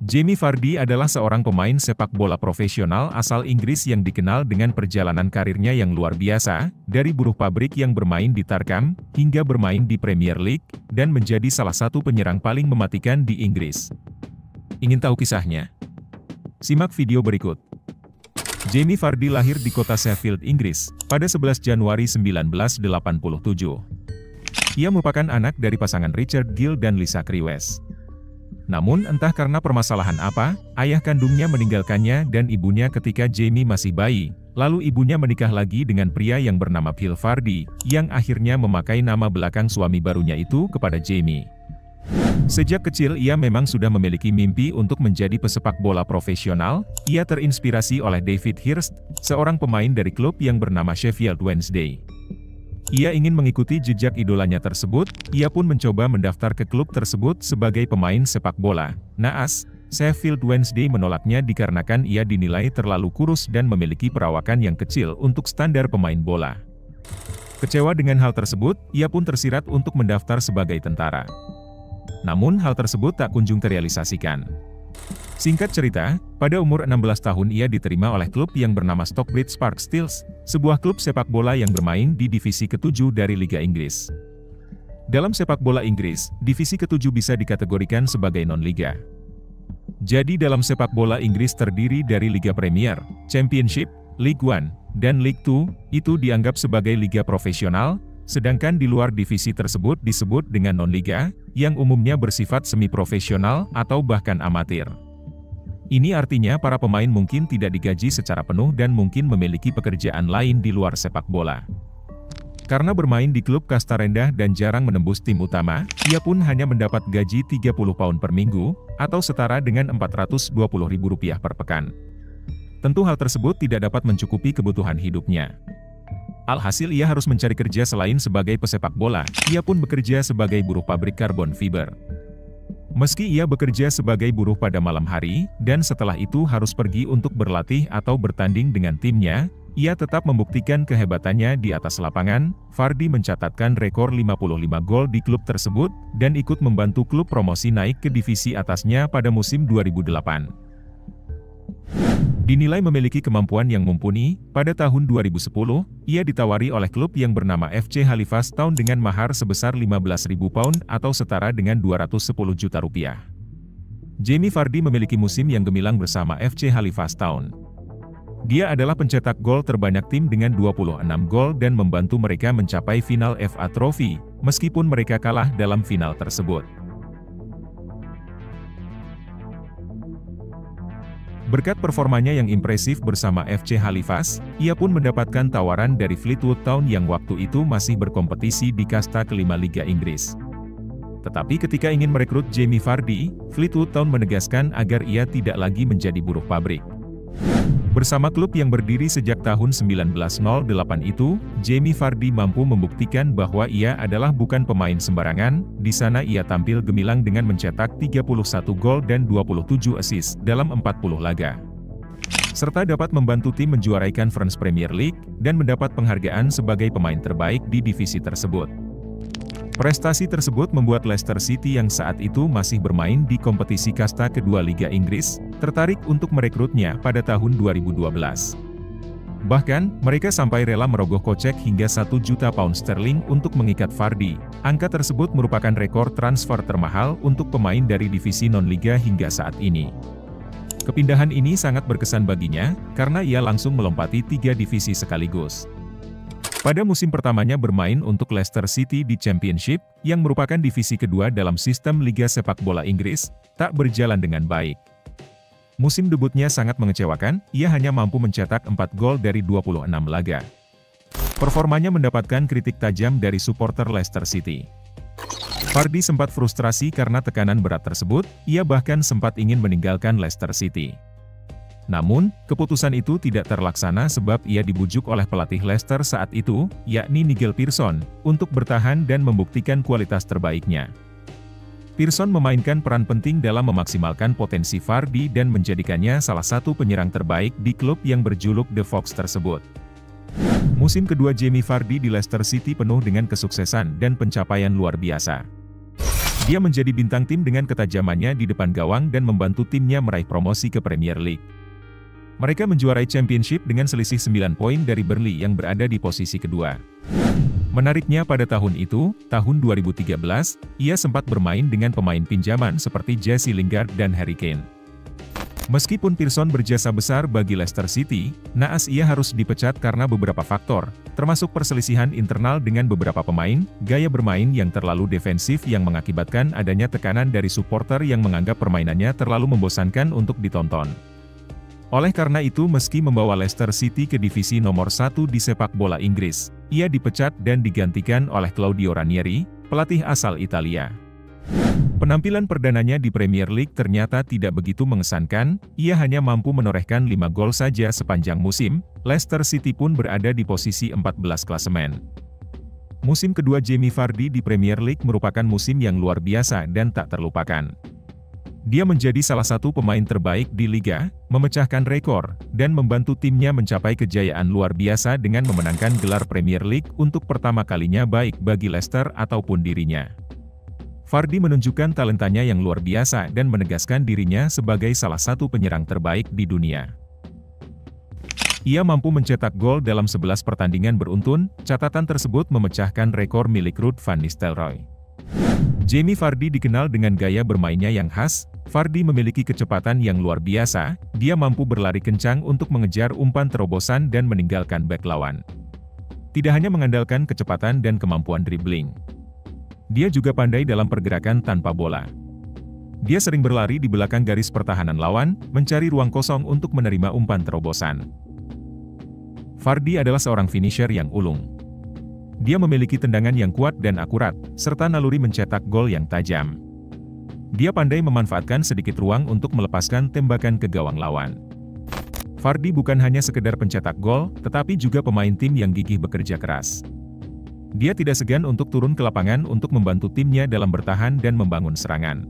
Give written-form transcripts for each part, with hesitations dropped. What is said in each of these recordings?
Jamie Vardy adalah seorang pemain sepak bola profesional asal Inggris yang dikenal dengan perjalanan karirnya yang luar biasa, dari buruh pabrik yang bermain di Tarkam, hingga bermain di Premier League, dan menjadi salah satu penyerang paling mematikan di Inggris. Ingin tahu kisahnya? Simak video berikut. Jamie Vardy lahir di kota Sheffield, Inggris, pada 11 Januari 1987. Ia merupakan anak dari pasangan Richard Gill dan Lisa Kriwes. Namun entah karena permasalahan apa, ayah kandungnya meninggalkannya dan ibunya ketika Jamie masih bayi. Lalu ibunya menikah lagi dengan pria yang bernama Phil Vardy, yang akhirnya memakai nama belakang suami barunya itu kepada Jamie. Sejak kecil ia memang sudah memiliki mimpi untuk menjadi pesepak bola profesional. Ia terinspirasi oleh David Hirst, seorang pemain dari klub yang bernama Sheffield Wednesday. Ia ingin mengikuti jejak idolanya tersebut, ia pun mencoba mendaftar ke klub tersebut sebagai pemain sepak bola. Naas, Sheffield Wednesday menolaknya dikarenakan ia dinilai terlalu kurus dan memiliki perawakan yang kecil untuk standar pemain bola. Kecewa dengan hal tersebut, ia pun tersirat untuk mendaftar sebagai tentara. Namun hal tersebut tak kunjung terrealisasikan. Singkat cerita, pada umur 16 tahun ia diterima oleh klub yang bernama Stockbridge Park Steels, sebuah klub sepak bola yang bermain di divisi ke-7 dari Liga Inggris. Dalam sepak bola Inggris, divisi ke-7 bisa dikategorikan sebagai non-liga. Jadi dalam sepak bola Inggris terdiri dari Liga Premier, Championship, League One, dan League Two, itu dianggap sebagai liga profesional, sedangkan di luar divisi tersebut disebut dengan non-liga, yang umumnya bersifat semi-profesional atau bahkan amatir. Ini artinya para pemain mungkin tidak digaji secara penuh dan mungkin memiliki pekerjaan lain di luar sepak bola. Karena bermain di klub kasta rendah dan jarang menembus tim utama, ia pun hanya mendapat gaji 30 pound per minggu, atau setara dengan Rp420.000 per pekan. Tentu hal tersebut tidak dapat mencukupi kebutuhan hidupnya. Alhasil ia harus mencari kerja selain sebagai pesepak bola, ia pun bekerja sebagai buruh pabrik karbon fiber. Meski ia bekerja sebagai buruh pada malam hari, dan setelah itu harus pergi untuk berlatih atau bertanding dengan timnya, ia tetap membuktikan kehebatannya di atas lapangan. Vardy mencatatkan rekor 55 gol di klub tersebut, dan ikut membantu klub promosi naik ke divisi atasnya pada musim 2008. Dinilai memiliki kemampuan yang mumpuni, pada tahun 2010, ia ditawari oleh klub yang bernama FC Halifax Town dengan mahar sebesar 15.000 pound atau setara dengan 210 juta rupiah. Jamie Vardy memiliki musim yang gemilang bersama FC Halifax Town. Dia adalah pencetak gol terbanyak tim dengan 26 gol dan membantu mereka mencapai final FA Trophy, meskipun mereka kalah dalam final tersebut. Berkat performanya yang impresif bersama FC Halifax, ia pun mendapatkan tawaran dari Fleetwood Town yang waktu itu masih berkompetisi di kasta kelima Liga Inggris. Tetapi ketika ingin merekrut Jamie Vardy, Fleetwood Town menegaskan agar ia tidak lagi menjadi buruh pabrik. Bersama klub yang berdiri sejak tahun 1908 itu, Jamie Vardy mampu membuktikan bahwa ia adalah bukan pemain sembarangan. Di sana ia tampil gemilang dengan mencetak 31 gol dan 27 assist dalam 40 laga. Serta dapat membantu tim menjuarai Conference Premier League, dan mendapat penghargaan sebagai pemain terbaik di divisi tersebut. Prestasi tersebut membuat Leicester City yang saat itu masih bermain di kompetisi kasta kedua Liga Inggris, tertarik untuk merekrutnya pada tahun 2012. Bahkan, mereka sampai rela merogoh kocek hingga 1 juta pound sterling untuk mengikat Vardy. Angka tersebut merupakan rekor transfer termahal untuk pemain dari divisi non-liga hingga saat ini. Kepindahan ini sangat berkesan baginya, karena ia langsung melompati 3 divisi sekaligus. Pada musim pertamanya bermain untuk Leicester City di Championship, yang merupakan divisi kedua dalam sistem Liga Sepak Bola Inggris, tak berjalan dengan baik. Musim debutnya sangat mengecewakan, ia hanya mampu mencetak 4 gol dari 26 laga. Performanya mendapatkan kritik tajam dari supporter Leicester City. Vardy sempat frustrasi karena tekanan berat tersebut, ia bahkan sempat ingin meninggalkan Leicester City. Namun, keputusan itu tidak terlaksana sebab ia dibujuk oleh pelatih Leicester saat itu, yakni Nigel Pearson, untuk bertahan dan membuktikan kualitas terbaiknya. Pearson memainkan peran penting dalam memaksimalkan potensi Vardy dan menjadikannya salah satu penyerang terbaik di klub yang berjuluk The Fox tersebut. Musim kedua Jamie Vardy di Leicester City penuh dengan kesuksesan dan pencapaian luar biasa. Dia menjadi bintang tim dengan ketajamannya di depan gawang dan membantu timnya meraih promosi ke Premier League. Mereka menjuarai Championship dengan selisih 9 poin dari Burnley yang berada di posisi kedua. Menariknya pada tahun itu, tahun 2013, ia sempat bermain dengan pemain pinjaman seperti Jesse Lingard dan Harry Kane. Meskipun Pearson berjasa besar bagi Leicester City, naas ia harus dipecat karena beberapa faktor, termasuk perselisihan internal dengan beberapa pemain, gaya bermain yang terlalu defensif yang mengakibatkan adanya tekanan dari supporter yang menganggap permainannya terlalu membosankan untuk ditonton. Oleh karena itu meski membawa Leicester City ke divisi nomor 1 di sepak bola Inggris, ia dipecat dan digantikan oleh Claudio Ranieri, pelatih asal Italia. Penampilan perdananya di Premier League ternyata tidak begitu mengesankan, ia hanya mampu menorehkan 5 gol saja sepanjang musim. Leicester City pun berada di posisi 14 klasemen. Musim kedua Jamie Vardy di Premier League merupakan musim yang luar biasa dan tak terlupakan. Dia menjadi salah satu pemain terbaik di Liga, memecahkan rekor, dan membantu timnya mencapai kejayaan luar biasa dengan memenangkan gelar Premier League untuk pertama kalinya baik bagi Leicester ataupun dirinya. Vardy menunjukkan talentanya yang luar biasa dan menegaskan dirinya sebagai salah satu penyerang terbaik di dunia. Ia mampu mencetak gol dalam 11 pertandingan beruntun, catatan tersebut memecahkan rekor milik Ruud van Nistelrooy. Jamie Vardy dikenal dengan gaya bermainnya yang khas. Vardy memiliki kecepatan yang luar biasa, dia mampu berlari kencang untuk mengejar umpan terobosan dan meninggalkan bek lawan. Tidak hanya mengandalkan kecepatan dan kemampuan dribbling. Dia juga pandai dalam pergerakan tanpa bola. Dia sering berlari di belakang garis pertahanan lawan, mencari ruang kosong untuk menerima umpan terobosan. Vardy adalah seorang finisher yang ulung. Dia memiliki tendangan yang kuat dan akurat, serta naluri mencetak gol yang tajam. Dia pandai memanfaatkan sedikit ruang untuk melepaskan tembakan ke gawang lawan. Vardy bukan hanya sekedar pencetak gol, tetapi juga pemain tim yang gigih bekerja keras. Dia tidak segan untuk turun ke lapangan untuk membantu timnya dalam bertahan dan membangun serangan.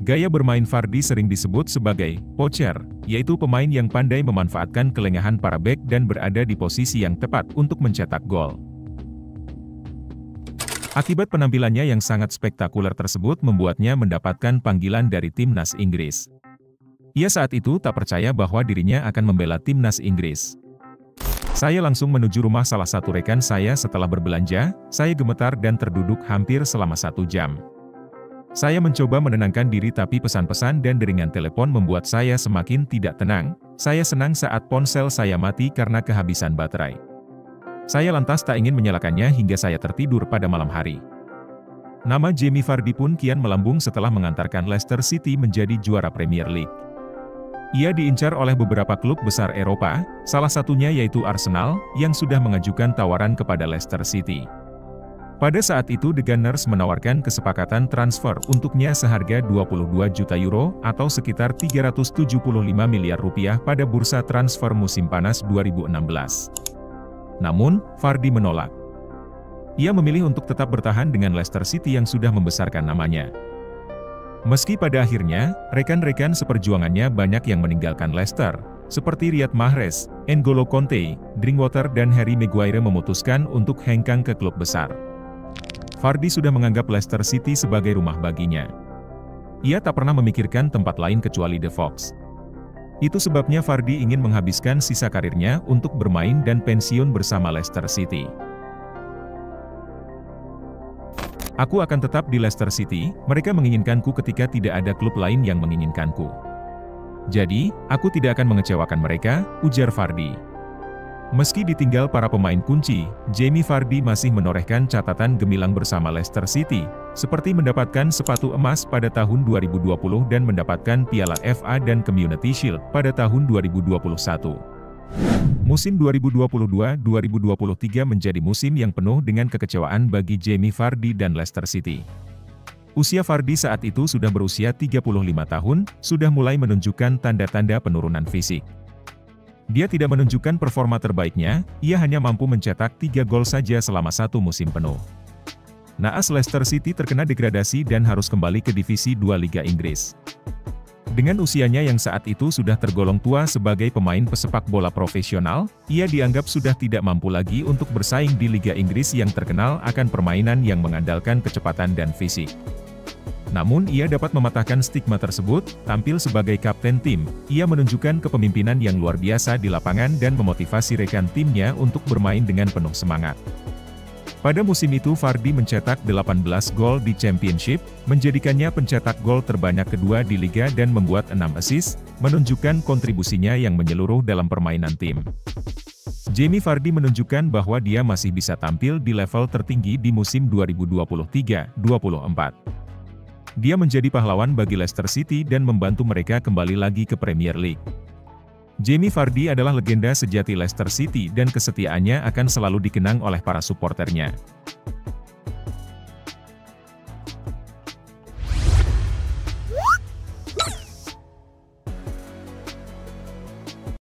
Gaya bermain Vardy sering disebut sebagai poacher, yaitu pemain yang pandai memanfaatkan kelengahan para bek dan berada di posisi yang tepat untuk mencetak gol. Akibat penampilannya yang sangat spektakuler tersebut membuatnya mendapatkan panggilan dari timnas Inggris. Ia saat itu tak percaya bahwa dirinya akan membela timnas Inggris. Saya langsung menuju rumah salah satu rekan saya setelah berbelanja, saya gemetar dan terduduk hampir selama 1 jam. Saya mencoba menenangkan diri tapi pesan-pesan dan deringan telepon membuat saya semakin tidak tenang. Saya senang saat ponsel saya mati karena kehabisan baterai. Saya lantas tak ingin menyalakannya hingga saya tertidur pada malam hari. Nama Jamie Vardy pun kian melambung setelah mengantarkan Leicester City menjadi juara Premier League. Ia diincar oleh beberapa klub besar Eropa, salah satunya yaitu Arsenal, yang sudah mengajukan tawaran kepada Leicester City. Pada saat itu The Gunners menawarkan kesepakatan transfer untuknya seharga 22 juta euro atau sekitar 375 miliar rupiah pada bursa transfer musim panas 2016. Namun, Vardy menolak. Ia memilih untuk tetap bertahan dengan Leicester City yang sudah membesarkan namanya. Meski pada akhirnya, rekan-rekan seperjuangannya banyak yang meninggalkan Leicester, seperti Riyad Mahrez, N'Golo Kanté, Drinkwater dan Harry Maguire memutuskan untuk hengkang ke klub besar. Vardy sudah menganggap Leicester City sebagai rumah baginya. Ia tak pernah memikirkan tempat lain kecuali The Fox. Itu sebabnya Vardy ingin menghabiskan sisa karirnya untuk bermain dan pensiun bersama Leicester City. Aku akan tetap di Leicester City, mereka menginginkanku ketika tidak ada klub lain yang menginginkanku. Jadi, aku tidak akan mengecewakan mereka, ujar Vardy. Meski ditinggal para pemain kunci, Jamie Vardy masih menorehkan catatan gemilang bersama Leicester City, seperti mendapatkan sepatu emas pada tahun 2020 dan mendapatkan Piala FA dan Community Shield pada tahun 2021. Musim 2022-2023 menjadi musim yang penuh dengan kekecewaan bagi Jamie Vardy dan Leicester City. Usia Vardy saat itu sudah berusia 35 tahun, sudah mulai menunjukkan tanda-tanda penurunan fisik. Dia tidak menunjukkan performa terbaiknya, ia hanya mampu mencetak 3 gol saja selama 1 musim penuh. Naas Leicester City terkena degradasi dan harus kembali ke Divisi 2 Liga Inggris. Dengan usianya yang saat itu sudah tergolong tua sebagai pemain pesepak bola profesional, ia dianggap sudah tidak mampu lagi untuk bersaing di Liga Inggris yang terkenal akan permainan yang mengandalkan kecepatan dan fisik. Namun ia dapat mematahkan stigma tersebut, tampil sebagai kapten tim, ia menunjukkan kepemimpinan yang luar biasa di lapangan dan memotivasi rekan timnya untuk bermain dengan penuh semangat. Pada musim itu Vardy mencetak 18 gol di Championship, menjadikannya pencetak gol terbanyak kedua di Liga dan membuat 6 assist, menunjukkan kontribusinya yang menyeluruh dalam permainan tim. Jamie Vardy menunjukkan bahwa dia masih bisa tampil di level tertinggi di musim 2023-24. Dia menjadi pahlawan bagi Leicester City dan membantu mereka kembali lagi ke Premier League. Jamie Vardy adalah legenda sejati Leicester City dan kesetiaannya akan selalu dikenang oleh para suporternya.